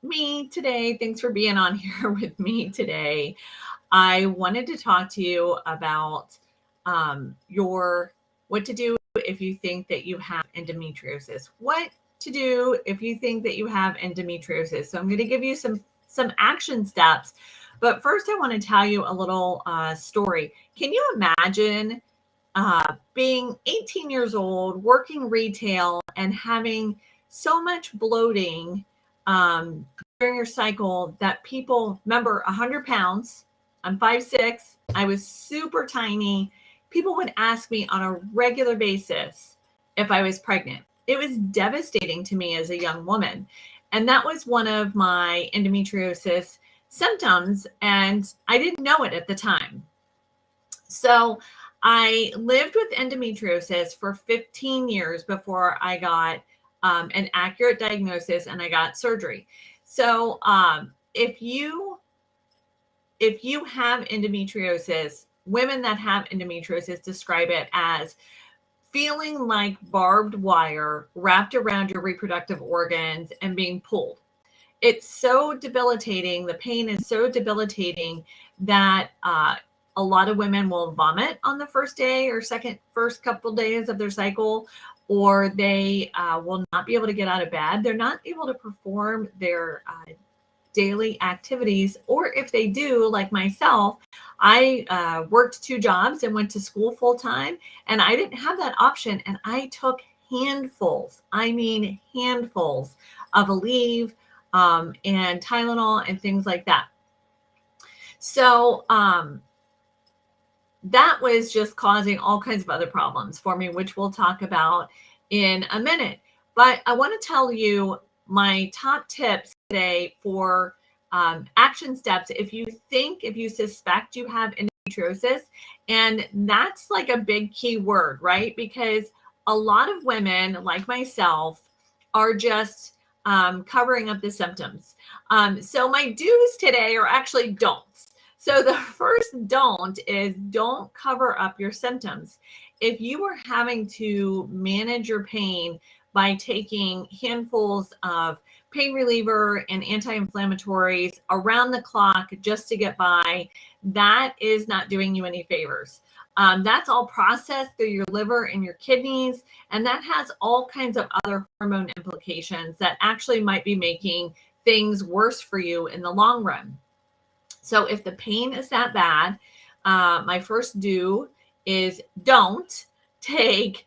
me today. Thanks for being on here with me today. I wanted to talk to you about your what to do if you think that you have endometriosis. What to do if you think that you have endometriosis. So I'm going to give you some action steps. But first, I want to tell you a little story. Can you imagine being 18 years old, working retail, and having so much bloating during your cycle that people remember 100 pounds? I'm 5'6". I was super tiny. People would ask me on a regular basis if I was pregnant. It was devastating to me as a young woman. And that was one of my endometriosis symptoms. And I didn't know it at the time. So I lived with endometriosis for 15 years before I got an accurate diagnosis and I got surgery. So if you have endometriosis, women that have endometriosis describe it as feeling like barbed wire wrapped around your reproductive organs and being pulled. It's so debilitating. The pain is so debilitating that a lot of women will vomit on the first day or first couple days of their cycle, or they will not be able to get out of bed. They're not able to perform their daily activities, or if they do, like myself, I worked 2 jobs and went to school full time, and I didn't have that option. And I took handfuls, I mean handfuls of Aleve and Tylenol and things like that. So that was just causing all kinds of other problems for me, which we'll talk about in a minute. But I want to tell you my top tips today for action steps if you suspect you have endometriosis. And that's like a big key word, right? Because a lot of women like myself are just covering up the symptoms. So my do's today are actually don'ts. So the first don't is don't cover up your symptoms. If you are having to manage your pain by taking handfuls of pain reliever and anti-inflammatories around the clock just to get by, that is not doing you any favors. That's all processed through your liver and your kidneys, and that has all kinds of other hormone implications that actually might be making things worse for you in the long run. So if the pain is that bad, my first do is don't take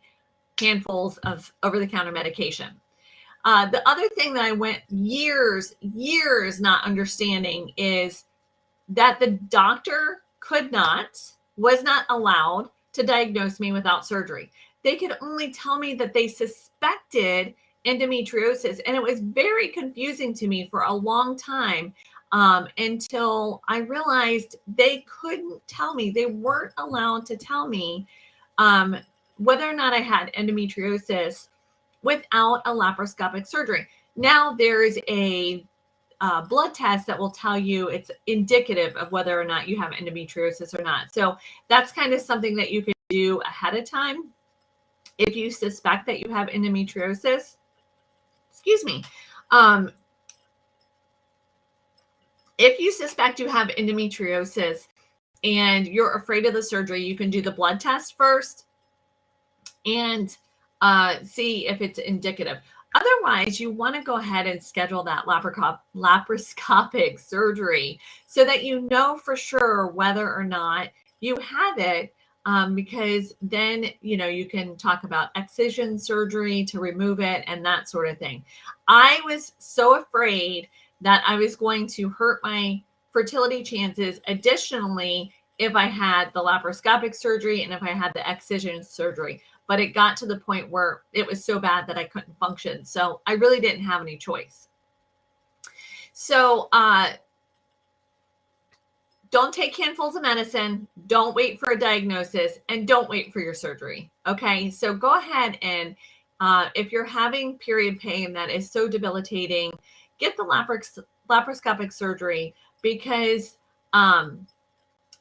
handfuls of over-the-counter medication. The other thing that I went years not understanding is that the doctor was not allowed to diagnose me without surgery. They could only tell me that they suspected endometriosis. And it was very confusing to me for a long time until I realized they couldn't tell me. They weren't allowed to tell me whether or not I had endometriosis without a laparoscopic surgery. Now there's a blood test that will tell you it's indicative of whether or not you have endometriosis or not. So that's kind of something that you can do ahead of time if you suspect that you have endometriosis. Excuse me. If you suspect you have endometriosis and you're afraid of the surgery, you can do the blood test first and see if it's indicative. Otherwise, you want to go ahead and schedule that laparoscopic surgery so that you know for sure whether or not you have it, because then, you can talk about excision surgery to remove it and that sort of thing. I was so afraid that I was going to hurt my fertility chances additionally if I had the laparoscopic surgery and if I had the excision surgery. But it got to the point where it was so bad that I couldn't function. So I really didn't have any choice. So don't take handfuls of medicine. Don't wait for a diagnosis, and don't wait for your surgery. Okay, so go ahead and if you're having period pain that is so debilitating, get the laparoscopic surgery, because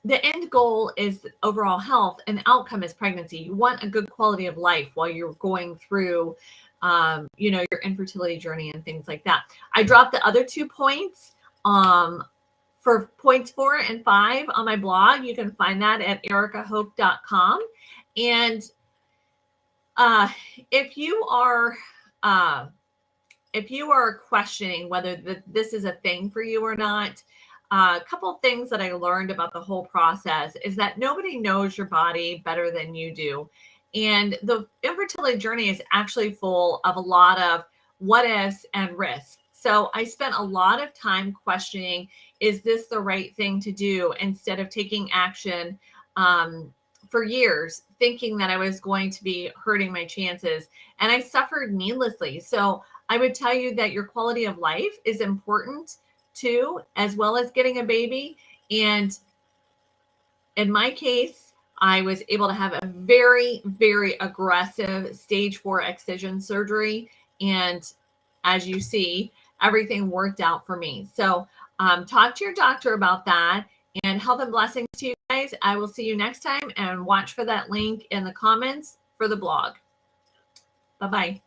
the end goal is overall health, and the outcome is pregnancy. You want a good quality of life while you're going through your infertility journey and things like that. I dropped the other 2 points for points 4 and 5 on my blog. You can find that at ericahope.com. And if you are questioning whether this is a thing for you or not, a couple of things that I learned about the whole process is that nobody knows your body better than you do. And the infertility journey is actually full of a lot of what ifs and risks. So I spent a lot of time questioning, is this the right thing to do, instead of taking action for years, thinking that I was going to be hurting my chances. And I suffered needlessly. So I would tell you that your quality of life is important too, as well as getting a baby. And in my case, I was able to have a very, very aggressive stage 4 excision surgery. And as you see, everything worked out for me. So talk to your doctor about that, and health and blessings to you guys. I will see you next time, and watch for that link in the comments for the blog. Bye-bye.